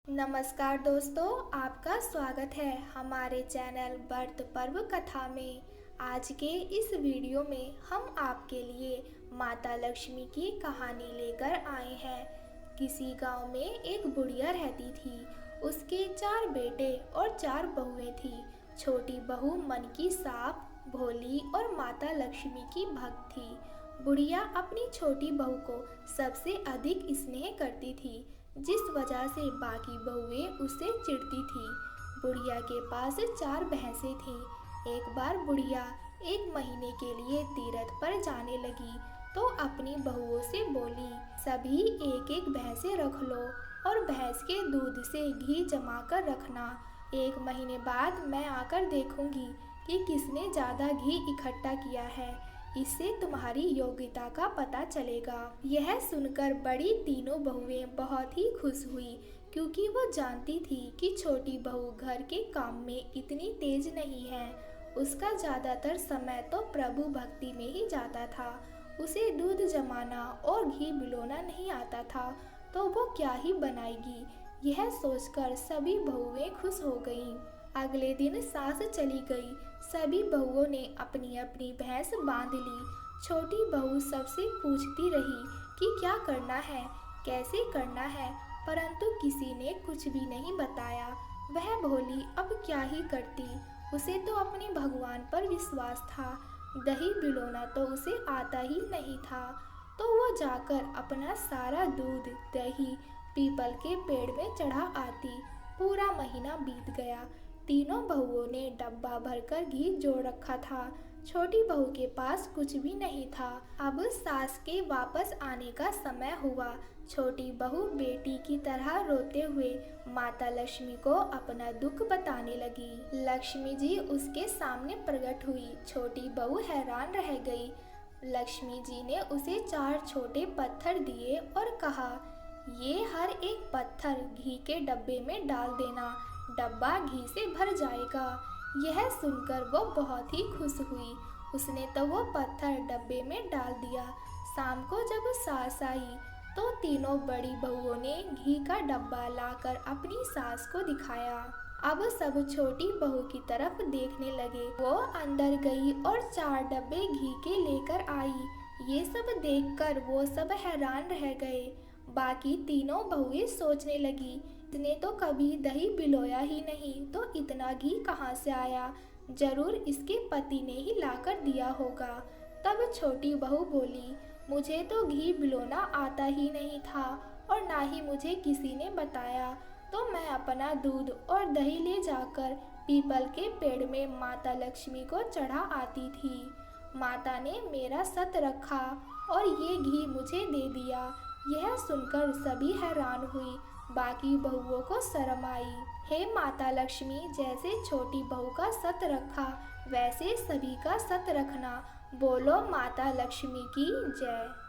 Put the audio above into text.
नमस्कार दोस्तों, आपका स्वागत है हमारे चैनल व्रत पर्व कथा में। आज के इस वीडियो में हम आपके लिए माता लक्ष्मी की कहानी लेकर आए हैं। किसी गांव में एक बुढ़िया रहती थी। उसके 4 बेटे और 4 बहुएं थी। छोटी बहू मन की साफ, भोली और माता लक्ष्मी की भक्त थी। बुढ़िया अपनी छोटी बहू को सबसे अधिक स्नेह करती थी, जिस वजह से बाकी बहुएं उससे चिढ़ती थी। बुढ़िया के पास 4 भैंसें थीं। एक बार बुढ़िया 1 महीने के लिए तीर्थ पर जाने लगी तो अपनी बहुओं से बोली, सभी एक एक भैंसें रख लो और भैंस के दूध से घी जमा कर रखना। 1 महीने बाद मैं आकर देखूंगी कि किसने ज़्यादा घी इकट्ठा किया है। इससे तुम्हारी योग्यता का पता चलेगा। यह सुनकर बड़ी तीनों बहुएं बहुत ही खुश हुई, क्योंकि वो जानती थी कि छोटी बहू घर के काम में इतनी तेज नहीं है। उसका ज़्यादातर समय तो प्रभु भक्ति में ही जाता था। उसे दूध जमाना और घी बिलोना नहीं आता था, तो वो क्या ही बनाएगी। यह सोचकर सभी बहुएं खुश हो गईं। अगले दिन सास चली गई। सभी बहुओं ने अपनी अपनी भैंस बांध ली। छोटी बहू सबसे पूछती रही कि क्या करना है, कैसे करना है, परंतु किसी ने कुछ भी नहीं बताया। वह भोली अब क्या ही करती। उसे तो अपने भगवान पर विश्वास था। दही बिलोना तो उसे आता ही नहीं था, तो वो जाकर अपना सारा दूध दही पीपल के पेड़ में चढ़ा आती। पूरा महीना बीत गया। तीनों बहुओं ने डब्बा भरकर घी जोड़ रखा था। छोटी बहू के पास कुछ भी नहीं था। अब सास के वापस आने का समय हुआ। छोटी बहू बेटी की तरह रोते हुए माता लक्ष्मी को अपना दुख बताने लगी। लक्ष्मी जी उसके सामने प्रकट हुई। छोटी बहू हैरान रह गई। लक्ष्मी जी ने उसे 4 छोटे पत्थर दिए और कहा, ये हर एक पत्थर घी के डब्बे में डाल देना, डब्बा घी से भर जाएगा। यह सुनकर वो बहुत ही खुश हुई। उसने तो वो पत्थर डब्बे में डाल दिया। शाम को जब सास आई तो तीनों बड़ी बहुओं ने घी का डब्बा लाकर अपनी सास को दिखाया। अब सब छोटी बहू की तरफ देखने लगे। वो अंदर गई और 4 डब्बे घी के लेकर आई। ये सब देखकर वो सब हैरान रह गए। बाकी तीनों बहुएं सोचने लगी, इसने तो कभी दही बिलोया ही नहीं, तो इतना घी कहाँ से आया। जरूर इसके पति ने ही लाकर दिया होगा। तब छोटी बहू बोली, मुझे तो घी बिलोना आता ही नहीं था और ना ही मुझे किसी ने बताया, तो मैं अपना दूध और दही ले जाकर पीपल के पेड़ में माता लक्ष्मी को चढ़ा आती थी। माता ने मेरा सत रखा और ये घी मुझे दे दिया। यह सुनकर सभी हैरान हुई। बाकी बहुओं को शर्म आई। हे माता लक्ष्मी, जैसे छोटी बहू का सत रखा वैसे सभी का सत रखना। बोलो माता लक्ष्मी की जय।